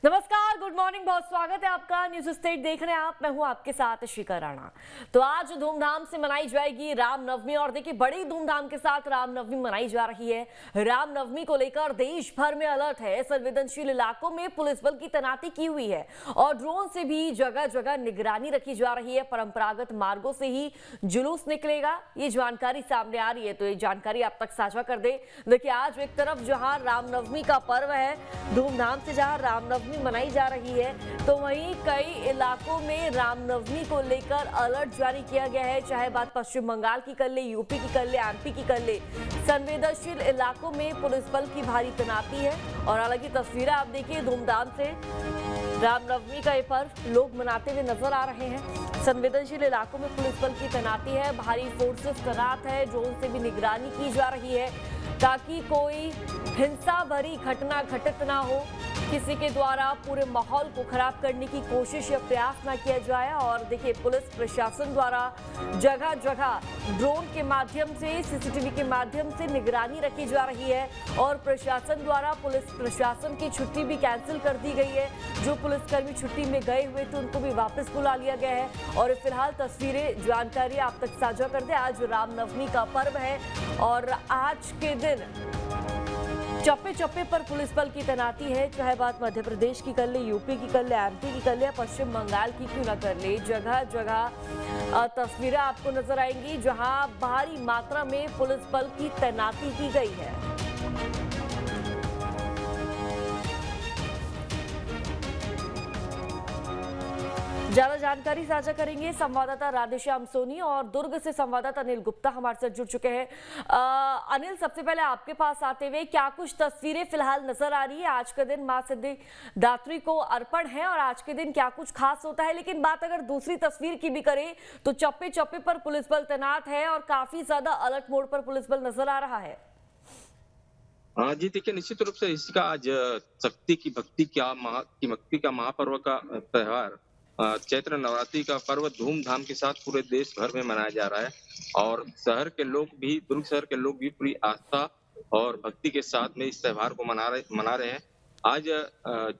नमस्कार, good morning, बहुत स्वागत है आपका। न्यूज स्टेट देख रहे हैं आप। मैं हूं आपके साथ शिखा राणा। तो आज धूमधाम से मनाई जाएगी रामनवमी और देखिए बड़ी धूमधाम के साथ रामनवमी मनाई जा रही है। रामनवमी को लेकर देश भर में अलर्ट है। संवेदनशील इलाकों में पुलिस बल की तैनाती की हुई है और ड्रोन से भी जगह जगह निगरानी रखी जा रही है। परंपरागत मार्गों से ही जुलूस निकलेगा, ये जानकारी सामने आ रही है, तो ये जानकारी आप तक साझा कर दे। देखिए आज एक तरफ जहां रामनवमी का पर्व है, धूमधाम से जहां रामनवमी मनाई जा रही है, तो वहीं कई इलाकों में रामनवमी को लेकर अलर्ट जारी किया गया है। चाहे बात पश्चिम बंगाल की कर ले, यूपी की कर ले, एमपी की कर ले, संवेदनशील इलाकों में पुलिस बल की भारी तैनाती है। और हालांकि तस्वीरें आप देखिए, धूमधाम से रामनवमी का ये पर्व लोग मनाते हुए नजर आ रहे हैं। संवेदनशील इलाकों में पुलिस बल की तैनाती है, भारी फोर्सेस तैनात है, ड्रोन से भी निगरानी की जा रही है ताकि कोई हिंसा भरी घटना घटित ना हो, किसी के द्वारा पूरे माहौल को खराब करने की कोशिश या प्रयास ना किया जाए। और देखिए पुलिस प्रशासन द्वारा जगह जगह ड्रोन के माध्यम से, सीसीटीवी के माध्यम से निगरानी रखी जा रही है और प्रशासन द्वारा पुलिस प्रशासन की छुट्टी भी कैंसिल कर दी गई है। जो पुलिसकर्मी छुट्टी में गए हुए थे उनको भी वापस बुला लिया गया है। और फिलहाल तस्वीरें, जानकारी आप तक साझा कर दे। आज रामनवमी का पर्व है और आज के दिन चप्पे चप्पे पर पुलिस बल की तैनाती है। चाहे बात मध्य प्रदेश की कर ले, यूपी की कर ले, एमपी की कर ले, पश्चिम बंगाल की क्यों ना कर ले, जगह जगह तस्वीरें आपको नजर आएंगी जहां भारी मात्रा में पुलिस बल की तैनाती की गई है। ज्यादा जानकारी साझा करेंगे संवाददाता राधेश्याम सोनी और दुर्ग से संवाददाता अनिल गुप्ता हमारे साथ जुड़ चुके हैं। अनिल, सबसे पहले आपके पास आते हुए क्या कुछ तस्वीरें फिलहाल नजर आ रही है? आज के दिन मां सिद्धिदात्री को अर्पण है और आज के दिन क्या कुछ खास होता है? लेकिन बात अगर दूसरी तस्वीर की भी करें तो चप्पे चप्पे पर पुलिस बल तैनात है और काफी ज्यादा अलर्ट मोड पर पुलिस बल नजर आ रहा है। हाँ जी, देखिए निश्चित रूप से इसका आज शक्ति की भक्ति का महापर्व का त्योहार चैत्र नवरात्रि का पर्व धूमधाम के साथ पूरे देश भर में मनाया जा रहा है। और दुर्ग शहर के लोग भी पूरी आस्था और भक्ति के साथ में इस त्योहार को मना रहे हैं। आज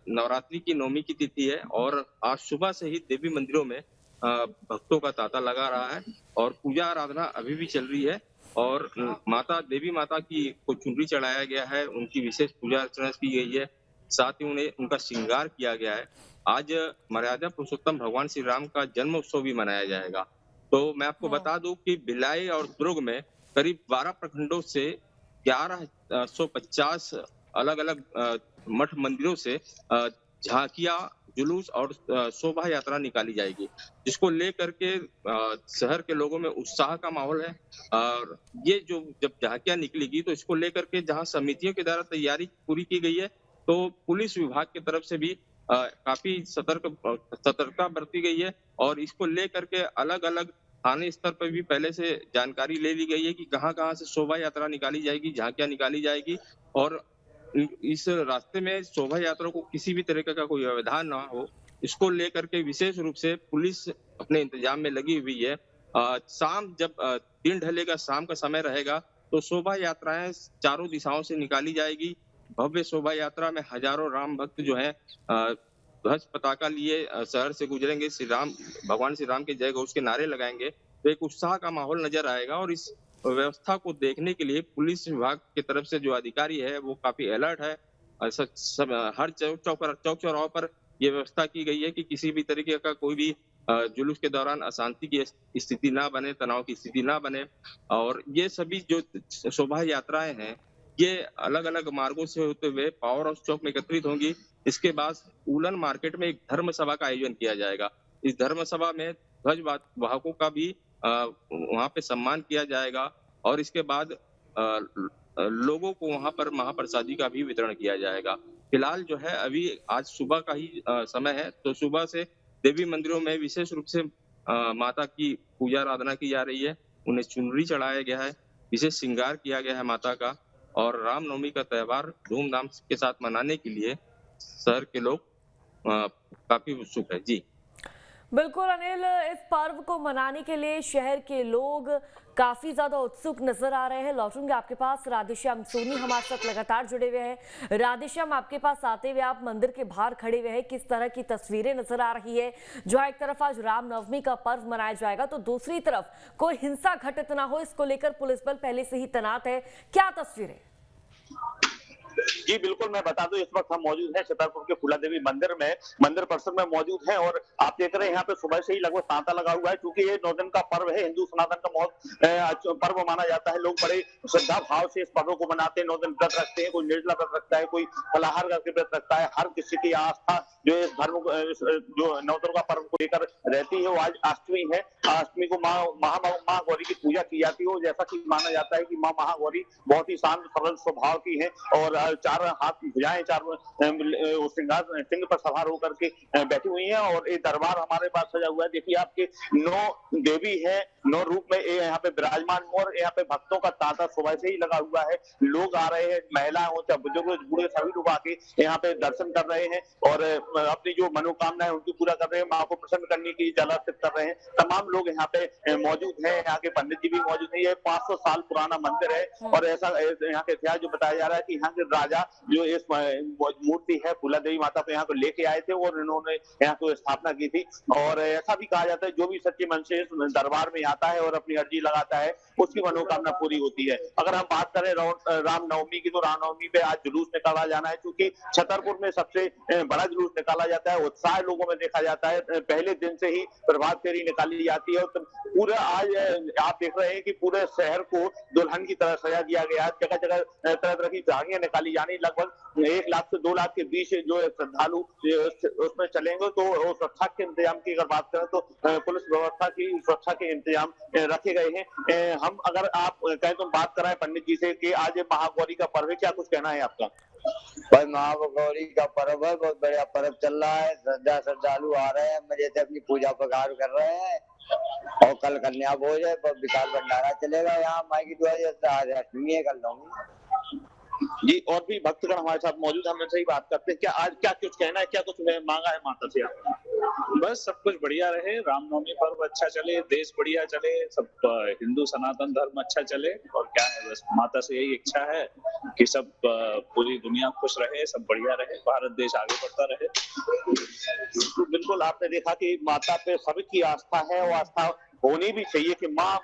नवरात्रि की नवमी की तिथि है और आज सुबह से ही देवी मंदिरों में भक्तों का तांता लगा रहा है और पूजा आराधना अभी भी चल रही है। और देवी माता की को चुनरी चढ़ाया गया है, उनकी विशेष पूजा अर्चना की गई है, साथ ही उन्हें उनका श्रृंगार किया गया है। आज मर्यादा पुरुषोत्तम भगवान श्री राम का जन्म उत्सव भी मनाया जाएगा। तो मैं आपको बता दूं कि भिलाई और दुर्ग में करीब 12 प्रखंडों से 1150 अलग अलग मठ मंदिरों से झांकियां, जुलूस और शोभा यात्रा निकाली जाएगी, जिसको लेकर के शहर के लोगों में उत्साह का माहौल है। और ये जो जब झांकियां निकलेगी तो इसको लेकर के जहां समितियों के द्वारा तैयारी पूरी की गई है, तो पुलिस विभाग की तरफ से भी काफी सतर्कता बरती गई है। और इसको लेकर के अलग अलग थाने स्तर पर भी पहले से जानकारी ले ली गई है कि कहां कहां से शोभा यात्रा निकाली जाएगी, झांकियां निकाली जाएगी। और इस रास्ते में शोभा यात्रा को किसी भी तरीके का कोई व्यवधान ना हो, इसको लेकर के विशेष रूप से पुलिस अपने इंतजाम में लगी हुई है। शाम जब दिन ढलेगा, शाम का समय रहेगा, तो शोभा यात्राएं चारों दिशाओं से निकाली जाएगी। भव्य शोभा यात्रा में हजारों राम भक्त जो है ध्वज पताका लिए शहर से गुजरेंगे, भगवान श्री राम के जय घोष के नारे लगाएंगे, तो एक उत्साह का माहौल नजर आएगा। और इस व्यवस्था को देखने के लिए पुलिस विभाग की तरफ से जो अधिकारी है वो काफी अलर्ट है। हर चौक चौराहों पर ये व्यवस्था की गई है कि किसी भी तरीके का कोई भी जुलूस के दौरान अशांति की स्थिति ना बने, तनाव की स्थिति ना बने। और ये सभी जो शोभा यात्राएं हैं ये अलग अलग मार्गों से होते हुए पावर हाउस चौक में एकत्रित होंगी। इसके बाद उलन मार्केट में एक धर्म सभा का आयोजन किया जाएगा। इस धर्म सभा में ध्वज वाहकों का भी वहां पे सम्मान किया जाएगा और इसके बाद लोगों को वहां पर महाप्रसादी का भी वितरण किया जाएगा। फिलहाल जो है अभी आज सुबह का ही समय है, तो सुबह से देवी मंदिरों में विशेष रूप से माता की पूजा आराधना की जा रही है, उन्हें चुनरी चढ़ाया गया है, विशेष श्रृंगार किया गया है माता का। और रामनवमी का त्योहार धूमधाम के साथ मनाने के लिए शहर के लोग काफी उत्सुक है। जी बिल्कुल अनिल, इस पर्व को मनाने के लिए शहर के लोग काफी ज्यादा उत्सुक नजर आ रहे हैं। लौटूंगे आपके पास, राधेश्याम सोनी हमारे साथ लगातार जुड़े हुए हैं। राधेश्याम, आपके पास आते हुए आप मंदिर के बाहर खड़े हुए हैं, किस तरह की तस्वीरें नजर आ रही है? जहां एक तरफ आज रामनवमी का पर्व मनाया जाएगा तो दूसरी तरफ कोई हिंसा घटित ना हो, इसको लेकर पुलिस बल पहले से ही तैनात है, क्या तस्वीरें? जी बिल्कुल, मैं बता दूं इस वक्त हम मौजूद हैं छतरपुर के फूला देवी मंदिर में, मंदिर परिसर में मौजूद हैं और आप देख रहे हैं यहाँ पे सुबह से ही लगभग तांता लगा हुआ है क्योंकि ये 9 दिन का पर्व है। हिंदू सनातन का बहुत पर्व माना जाता है। लोग बड़े श्रद्धा भाव से इस पर्व को मनाते हैं। 9 दिन व्रत रखते हैं, कोई निर्जला व्रत रखता है, कोई फलाहार करके व्रत रखता है। हर किसी की आस्था जो इस धर्म जो 9 दिन का पर्व को लेकर रहती है। वो आज अष्टमी है, अष्टमी को माँ गौरी की पूजा की जाती है। जैसा कि माना जाता है कि माँ महागौरी बहुत ही शांत सरल स्वभाव की है और 4 हाथ की भुजाएं, 4 श्रृंगार सिंह पर सवार होकर के बैठी हुई हैं और ये दरबार हमारे पास सजा हुआ है। देखिए आपके 9 देवी है, 9 रूप में ये यहाँ पे विराजमान और यहाँ पे भक्तों का तांता सुबह से ही लगा हुआ है। लोग आ रहे हैं, महिलाएं हो चाहे बुजुर्ग बूढ़े सभी लोग आके यहाँ पे दर्शन कर रहे हैं और अपनी जो मनोकामना है उनकी पूरा कर रहे हैं। माँ को प्रसन्न करने की जल अर्पित कर रहे हैं। तमाम लोग यहाँ पे मौजूद है। यहाँ के पंडित जी भी मौजूद है। ये 500 साल पुराना मंदिर है और ऐसा यहाँ के इतिहास जो बताया जा रहा है कि यहाँ के राजा जो इस मूर्ति है फूला देवी माता को यहाँ को लेके आए थे और इन्होंने यहाँ को स्थापना की थी। और ऐसा भी कहा जाता है जो भी सच्चे मन से इस दरबार में आता है और अपनी अर्जी लगाता है उसकी मनोकामना पूरी होती है। अगर हम बात करें रामनवमी की तो रामनवमी पे आज जुलूस निकाला जाना है क्योंकि छतरपुर में सबसे बड़ा जुलूस निकाला जाता है। उत्साह लोगों में देखा जाता है। पहले दिन से ही प्रभात फेरी निकाली जाती है और पूरा आज आप देख रहे हैं कि पूरे शहर को दुल्हन की तरह सजा दिया गया है। जगह जगह तरह तरह की झांकियां निकाली जानी। लगभग 1 लाख से 2 लाख के बीच जो श्रद्धालु उसमें चलेंगे। तो सुरक्षा के इंतजाम की अगर बात करें तो पुलिस व्यवस्था की सुरक्षा के इंतजाम रखे गए हैं। हम अगर आप कहें तो बात कराएं पंडित जी से कि आज महागौरी का पर्व है, क्या कुछ कहना है आपका? भाई महागौरी का पर्व है, बहुत बढ़िया पर्व चल रहा है। श्रद्धालु आ रहे हैं, मजे से अपनी पूजा पकार कर रहे हैं और कल कन्या भोज है, विकास भंडारा चलेगा यहाँ माई की दुआ। आज अष्टमी है, कल नवमी जी। और भी भक्तगण हमारे साथ मौजूद हैं, हमसे ही बात करते हैं। क्या आज क्या कुछ कहना है, क्या कुछ मांगा है माता से आपने? बस सब कुछ बढ़िया रहे, रामनवमी पर्व अच्छा चले, देश बढ़िया चले, सब हिंदू सनातन धर्म अच्छा चले और क्या है, बस माता से यही इच्छा है कि सब पूरी दुनिया खुश रहे, सब बढ़िया रहे, भारत देश आगे बढ़ता रहे। तो बिल्कुल आपने देखा कि माता पे सबकी आस्था है और आस्था होनी भी चाहिए कि माँ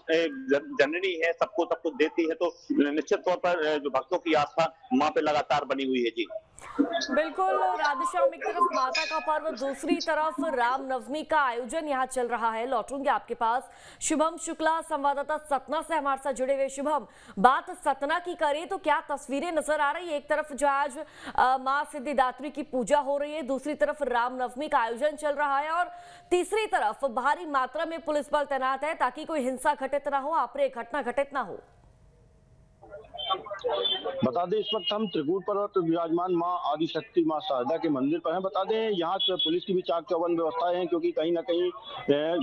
जननी है, सबको सब कुछ देती है। तो निश्चित तौर पर जो भक्तों की आस्था माँ पे लगातार बनी हुई है। जी बिल्कुल राधेश्याम, एक तरफ माता का पर्व, दूसरी तरफ रामनवमी का आयोजन यहाँ चल रहा है। लौटूंगे आपके पास। शुभम शुक्ला संवाददाता सतना से हमारे साथ जुड़े हुए। शुभम, बात सतना की करें तो क्या तस्वीरें नजर आ रही है? एक तरफ जो आज माँ सिद्धिदात्री की पूजा हो रही है, दूसरी तरफ रामनवमी का आयोजन चल रहा है और तीसरी तरफ भारी मात्रा में पुलिस बल तैनात है ताकि कोई हिंसा घटित ना हो, आपरे घटना घटित ना हो। बता दें इस वक्त हम त्रिकूट पर्वत विराजमान मां आदिशक्ति मां शारदा के मंदिर पर हैं। बता दें यहाँ पुलिस की भी चाक चौबंद व्यवस्थाएं हैं क्योंकि कहीं ना कहीं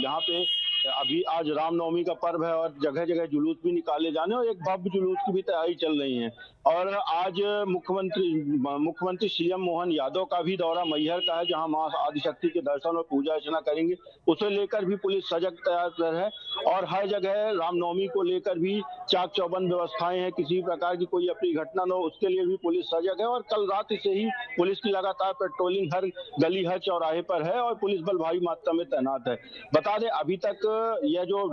यहाँ पे अभी आज रामनवमी का पर्व है और जगह जगह जुलूस भी निकाले जाने और एक भव्य जुलूस की भी तैयारी चल रही है। और आज मुख्यमंत्री सीएम मोहन यादव का भी दौरा मैहर का है जहां मां आदिशक्ति के दर्शन और पूजा अर्चना करेंगे। उसे लेकर भी पुलिस सजग तैयार है और हर जगह रामनवमी को लेकर भी चाक चौबंद व्यवस्थाएं हैं। किसी प्रकार की कोई अपनी घटना न हो उसके लिए भी पुलिस सजग है और कल रात से ही पुलिस की लगातार पेट्रोलिंग हर गली हर चौराहे पर है और पुलिस बल भारी मात्रा में तैनात है। बता दें अभी तक यह जो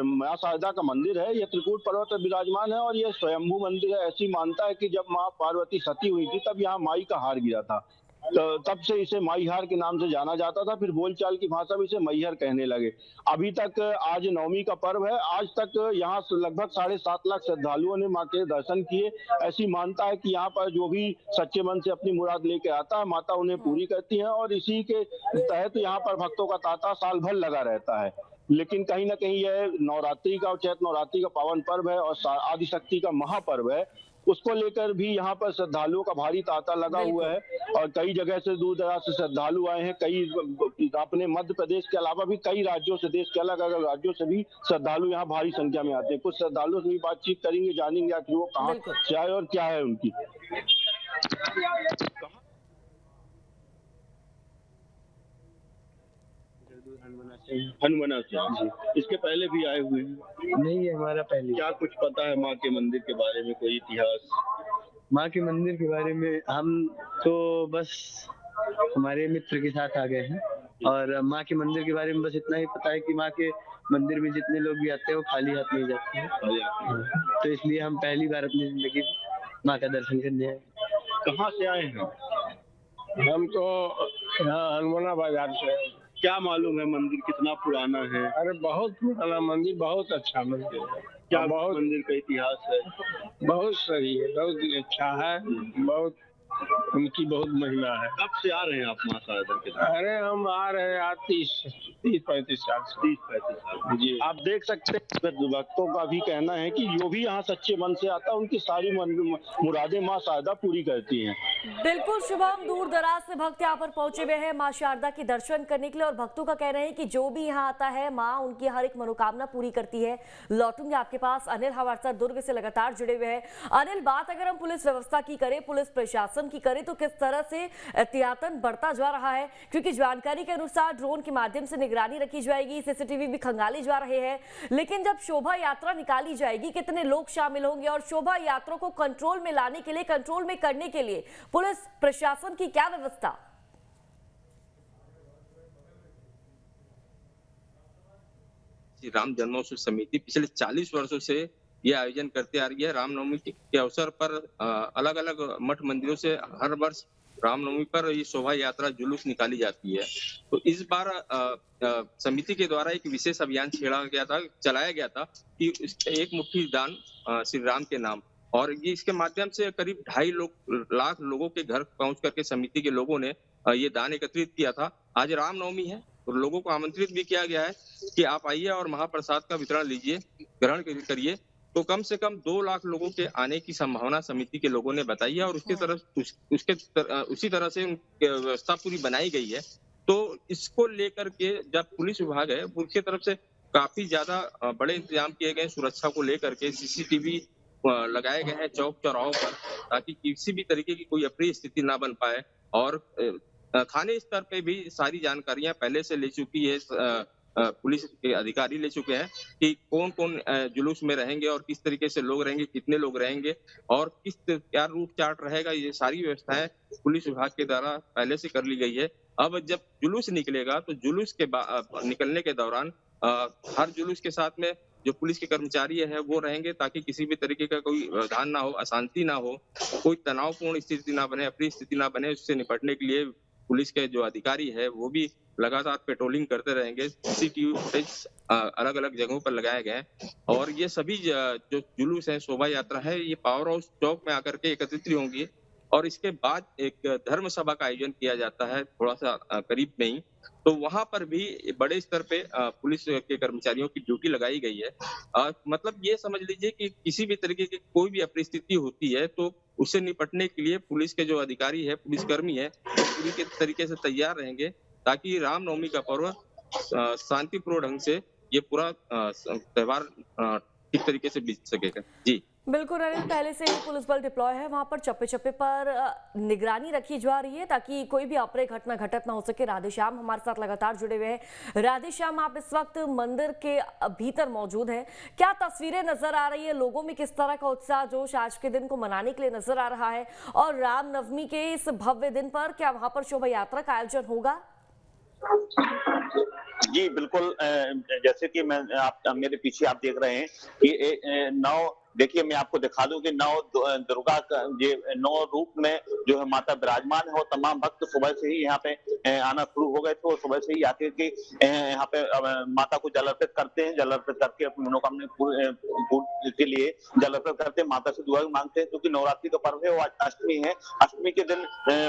मां शारदा का मंदिर है यह त्रिकूट पर्वत पर विराजमान है और यह स्वयंभू मंदिर है। ऐसी मानता है कि जब मां पार्वती सती हुई थी तब यहाँ माई का हार गिरा था, तो तब से इसे माईहार के नाम से जाना जाता था। फिर बोलचाल की भाषा में इसे मैहर कहने लगे। अभी तक आज नवमी का पर्व है, आज तक यहाँ लगभग 7.5 लाख श्रद्धालुओं ने मां के दर्शन किए। ऐसी मानता है कि यहाँ पर जो भी सच्चे मन से अपनी मुराद लेके आता है माता उन्हें पूरी करती है और इसी के तहत यहाँ पर भक्तों का तांता साल भर लगा रहता है। लेकिन कहीं ना कहीं यह नवरात्रि का चैत्र नवरात्रि का पावन पर्व है और आदिशक्ति का महापर्व है, उसको लेकर भी यहाँ पर श्रद्धालुओं का भारी तांता लगा हुआ है और कई जगह से दूर दराज से श्रद्धालु आए हैं। कई अपने मध्य प्रदेश के अलावा भी कई राज्यों से, देश के अलग अलग राज्यों से भी श्रद्धालु यहाँ भारी संख्या में आते हैं। कुछ श्रद्धालुओं से भी बातचीत करेंगे, जानेंगे आखिर वो कहाँ से आए और क्या है उनकी। हनुमाना से जी। इसके पहले भी आए हुए हैं? नहीं, ये हमारा पहली। क्या कुछ पता है माँ के मंदिर के बारे में, कोई इतिहास? माँ के मंदिर के बारे में हम तो बस हमारे मित्र के साथ आ गए हैं, और माँ के मंदिर के बारे में बस इतना ही पता है कि माँ के मंदिर में जितने लोग भी आते हैं वो खाली हाथ नहीं जाते हैं। तो इसलिए हम पहली बार अपनी जिंदगी माँ का दर्शन करने आए। कहाँ से आए हैं? हम तो यहाँ हनुमाना बाजार से। क्या मालूम है मंदिर कितना पुराना है? अरे बहुत पुराना मंदिर, बहुत अच्छा मंदिर है। क्या बहुत मंदिर का इतिहास है? बहुत सही है, बहुत अच्छा है, बहुत उनकी बहुत महिमा है। कब से आ रहे हैं आप माँ शारदा के दरबार? अरे हम आ रहे हैं 30-35 साल से। 30-35 साल जी। आप देख सकते हैं भक्तों का भी कहना है कि जो भी यहाँ सच्चे मन से आता है उनकी सारी मुरादें माँ शारदा पूरी करती हैं। बिल्कुल शुभम, दूर दराज से भक्त यहाँ पर पहुंचे हुए हैं मां शारदा के दर्शन करने के लिए, और भक्तों का कहना है कि जो भी यहाँ आता है मां उनकी हर एक मनोकामना पूरी करती है। लौटूंगे आपके पास। अनिल हमारे साथ दुर्ग से लगातार जुड़े हुए हैं। अनिल, बात अगर हम पुलिस व्यवस्था की करें, पुलिस प्रशासन की करें, तो किस तरह से एहतियातन बढ़ता जा रहा है? क्योंकि जानकारी के अनुसार ड्रोन के माध्यम से निगरानी रखी जाएगी, सीसीटीवी भी खंगाले जा रहे हैं, लेकिन जब शोभा यात्रा निकाली जाएगी कितने लोग शामिल होंगे, और शोभा यात्रा को कंट्रोल में लाने के लिए, कंट्रोल में करने के लिए पुलिस प्रशासन की क्या व्यवस्था? राम जन्मोत्सव समिति पिछले 40 वर्षों से ये आयोजन करते आ रही है। रामनवमी के अवसर पर अलग अलग मठ मंदिरों से हर वर्ष रामनवमी पर ये शोभा यात्रा जुलूस निकाली जाती है। तो इस बार समिति के द्वारा एक विशेष अभियान चलाया गया था कि एक मुट्ठी दान श्री राम के नाम, और ये इसके माध्यम से करीब 2.5 लाख लोगों के घर पहुंच करके समिति के लोगों ने ये दान एकत्रित किया था। आज रामनवमी है और लोगों को आमंत्रित भी किया गया है कि आप आइए और महाप्रसाद का वितरण लीजिए, ग्रहण करिए। तो कम से कम 2 लाख लोगों के आने की संभावना समिति के लोगों ने बताई है, और उसी तरह से व्यवस्था पूरी बनाई गई है। तो इसको लेकर के जब पुलिस विभाग है उसकी तरफ से काफी ज्यादा बड़े इंतजाम किए गए सुरक्षा को लेकर के। सीसीटीवी लगाए गए हैं चौक चौराहों पर, ताकि किसी भी तरीके की कोई अप्रिय स्थिति ना बन पाए। और थाने स्तर पे भी सारी जानकारियां पहले से ले चुकी है, पुलिस के अधिकारी ले चुके हैं कि कौन कौन जुलूस में रहेंगे और किस तरीके से लोग रहेंगे, कितने लोग रहेंगे और क्या रूट चार्ट रहेगा। ये सारी व्यवस्थाएं पुलिस विभाग के द्वारा पहले से कर ली गई है। अब जब जुलूस निकलेगा तो जुलूस के निकलने के दौरान हर जुलूस के साथ में जो पुलिस के कर्मचारी है वो रहेंगे, ताकि किसी भी तरीके का कोई व्यवधान ना हो, अशांति ना हो, कोई तनावपूर्ण स्थिति ना बने, अप्रिय स्थिति ना बने। उससे निपटने के लिए पुलिस के जो अधिकारी है वो भी लगातार पेट्रोलिंग करते रहेंगे। सीसीटीवी फुटेज अलग अलग जगहों पर लगाए गए हैं, और ये सभी जो जुलूस है, शोभा यात्रा है, ये पावर हाउस चौक में आकर के एकत्रित होंगी, और इसके बाद एक धर्म सभा का आयोजन किया जाता है थोड़ा सा करीब में ही। तो वहां पर भी बड़े स्तर पे पुलिस के कर्मचारियों की ड्यूटी लगाई गई है। मतलब ये समझ लीजिए कि किसी भी तरीके की कोई भी अपरिस्थिति होती है तो उससे निपटने के लिए पुलिस के जो अधिकारी है, पुलिसकर्मी है, पूरी के तरीके से तैयार रहेंगे, ताकि रामनवमी का पर्व शांतिपूर्ण ढंग से ये पूरा त्योहार ठीक तरीके से बीत सकेगा। जी बिल्कुल अनिल, पहले से ही पुलिस बल डिप्लॉय है, वहां पर चप्पे चप्पे पर निगरानी रखी जा रही है ताकि कोई भी अप्रिय घटना घटित ना हो सके। राधेश्याम हमारे साथ लगातार जुड़े हुए हैं। राधेश्याम, आप इस वक्त मंदिर के भीतर मौजूद हैं, क्या तस्वीरें नजर आ रही है? लोगों में किस तरह का उत्साह जोश आज के दिन को मनाने के लिए नजर आ रहा है, और रामनवमी के इस भव्य दिन पर क्या वहां पर शोभा यात्रा का आयोजन होगा? जी बिल्कुल, जैसे कि आप मेरे पीछे आप देख रहे हैं कि देखिए मैं आपको दिखा दूं कि 9 दुर्गा का ये 9 रूप में जो है माता विराजमान है, और तमाम भक्त सुबह से ही यहाँ पे आना शुरू हो गए थे, और सुबह से ही आके के यहाँ पे माता को जल अर्पित करते हैं। जल अर्पित करके अपनी मनोकामना पूर्ण के लिए जल अर्पित करते हैं, माता से दुआ भी मांगते हैं, क्योंकि नवरात्रि का पर्व है और आज अष्टमी है। अष्टमी के दिन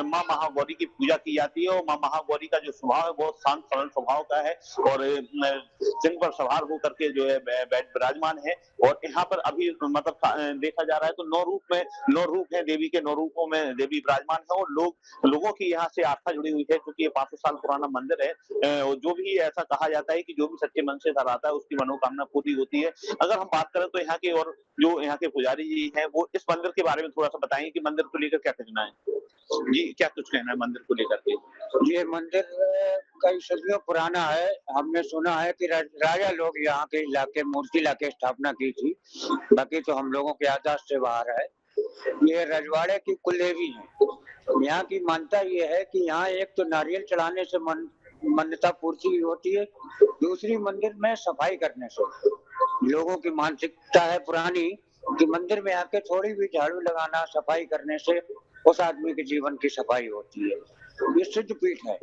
माँ महागौरी की पूजा की जाती है, और माँ महागौरी का जो स्वभाव है बहुत शांत सरल स्वभाव का है, और सिंह पर सवार होकर के जो है विराजमान है। और यहाँ पर अभी मतलब देखा जा रहा है तो 9 रूप है देवी के, 9 रूपों में देवी विराजमान है, और लोगों की यहाँ से आस्था जुड़ी हुई है, क्योंकि ये 500 साल पुराना मंदिर है। और जो भी ऐसा कहा जाता है कि जो भी सच्चे मन से घर आता है उसकी मनोकामना पूरी होती है। अगर हम बात करें तो यहाँ के और जो यहाँ के पुजारी जी हैं वो इस मंदिर के बारे में थोड़ा सा बताएंगे कि मंदिर को लेकर क्या कहना है। जी क्या कुछ कहना है मंदिर को लेकर के? ये मंदिर कई सदियों पुराना है। हमने सुना है कि राजा लोग यहाँ के इलाके मूर्ति लाके स्थापना की थी, बाकी तो हम लोगों के याददाश्त से बाहर है। ये रजवाड़े की कुलदेवी है। यहाँ की मान्यता ये है कि यहाँ एक तो नारियल चढ़ाने से मान्यता पूर्ति होती है, दूसरी मंदिर में सफाई करने से। लोगों की मानसिकता है पुरानी कि मंदिर में आके थोड़ी भी झाड़ू लगाना, सफाई करने से उस आदमी के जीवन की सफाई होती है। ये सिद्ध पीठ है।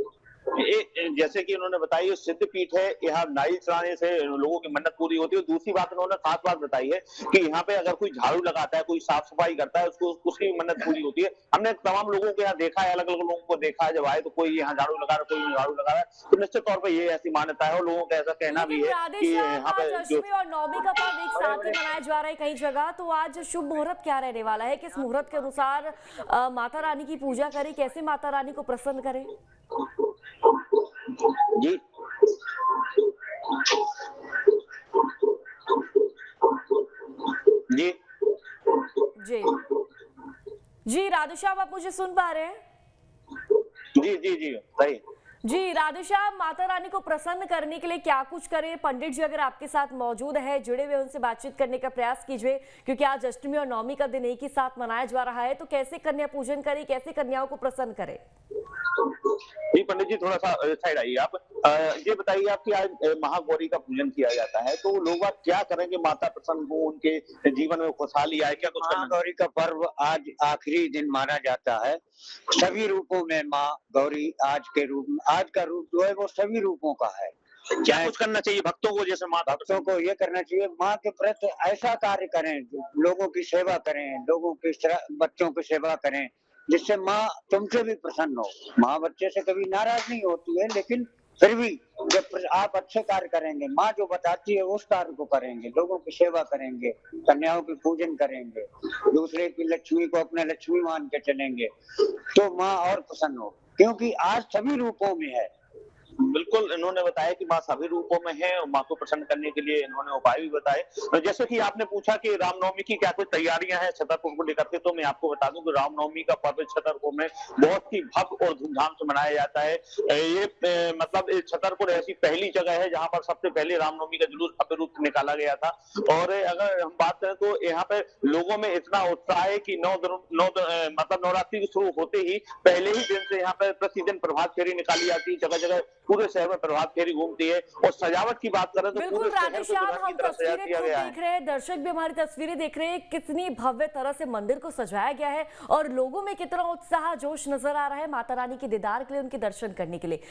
जैसे कि उन्होंने बताई ये सिद्ध पीठ है, यहाँ नारियल चढ़ाने से लोगों की मन्नत पूरी होती है। दूसरी बात उन्होंने खास बात बताई है कि यहाँ पे अगर कोई झाड़ू लगाता है, कोई साफ सफाई करता है, उसकी मन्नत पूरी होती है। हमने तमाम लोगों के यहाँ देखा है, अलग अलग लोगों को देखा है, जब आए तो कोई यहाँ झाड़ू लगा रहा है, कोई झाड़ू लगा रहा है, तो निश्चित तौर पर ये ऐसी मान्यता है और लोगों का ऐसा कहना भी है कि यहाँ पे अष्टमी और नवमी का पर्व एक साथ ही मनाया जा रहा है कई जगह। तो आज शुभ मुहूर्त क्या रहने वाला है? किस मुहूर्त के अनुसार माता रानी की पूजा करें, कैसे माता रानी को प्रसन्न करें? जी जी जी जी राधेश्याम, आप मुझे सुन पा रहे हैं? जी जी जी सही। जी राधेश्याम, माता रानी को प्रसन्न करने के लिए क्या कुछ करें? पंडित जी अगर आपके साथ मौजूद है, जुड़े हुए, उनसे बातचीत करने का प्रयास कीजिए, क्योंकि आज अष्टमी और नवमी का दिन एक ही साथ मनाया जा रहा है। तो कैसे कन्या पूजन करें, कैसे कन्याओं को प्रसन्न करें? जी पंडित जी थोड़ा सा साइड आइए आप। ये बताइए आप कि आज महागौरी का पूजन किया जाता है, तो लोग बात क्या करेंगे माता प्रसन्न हो, उनके जीवन में खुशहाली आए, क्या कुछ करना? महागौरी का पर्व आज आखिरी दिन माना जाता है। सभी रूपों में माँ गौरी आज का रूप जो है वो सभी रूपों का है। क्या कुछ करना चाहिए भक्तों को, जैसे माता भक्तों को ये करना चाहिए, माँ के प्रति ऐसा कार्य करें, लोगों की सेवा करें, लोगों की बच्चों की सेवा करें, जिससे माँ तुमसे भी प्रसन्न हो। माँ बच्चे से कभी नाराज नहीं होती है, लेकिन फिर भी जब आप अच्छे कार्य करेंगे, माँ जो बताती है उस कार्य को करेंगे, लोगों की सेवा करेंगे, कन्याओं की पूजन करेंगे, दूसरे की लक्ष्मी को अपने लक्ष्मी मान के चलेंगे, तो माँ और प्रसन्न हो, क्योंकि आज सभी रूपों में है। बिल्कुल, इन्होंने बताया कि माँ सभी रूपों में है और माँ को प्रसन्न करने के लिए इन्होंने उपाय भी बताए। जैसे कि आपने पूछा कि रामनवमी की क्या कुछ तैयारियां हैं छतरपुर को लेकर के, तो मैं आपको बता दूं कि रामनवमी का पर्व छतरपुर में बहुत ही भव्य और धूमधाम से मनाया जाता है। ये मतलब छतरपुर ऐसी पहली जगह है जहाँ पर सबसे पहले रामनवमी का जुलूस भव्य रूप से निकाला गया था। और अगर हम बात करें तो यहाँ पे लोगों में इतना उत्साह है कि मतलब नवरात्रि की शुरू होते ही पहले ही दिन से यहाँ पे प्रतिदिन प्रभात फेरी निकाली जाती है। जगह जगह पूरे शहर में प्रभात फेरी घूमती है। और सजावट की बात करें तो बिल्कुल राधेश्याम, हम तस्वीरें खुद देख रहे हैं, दर्शक भी हमारी तस्वीरें देख रहे हैं, कितनी भव्य तरह से मंदिर को सजाया गया है और लोगों में कितना उत्साह जोश नजर आ रहा है माता रानी के दीदार के लिए, उनके दर्शन करने के लिए।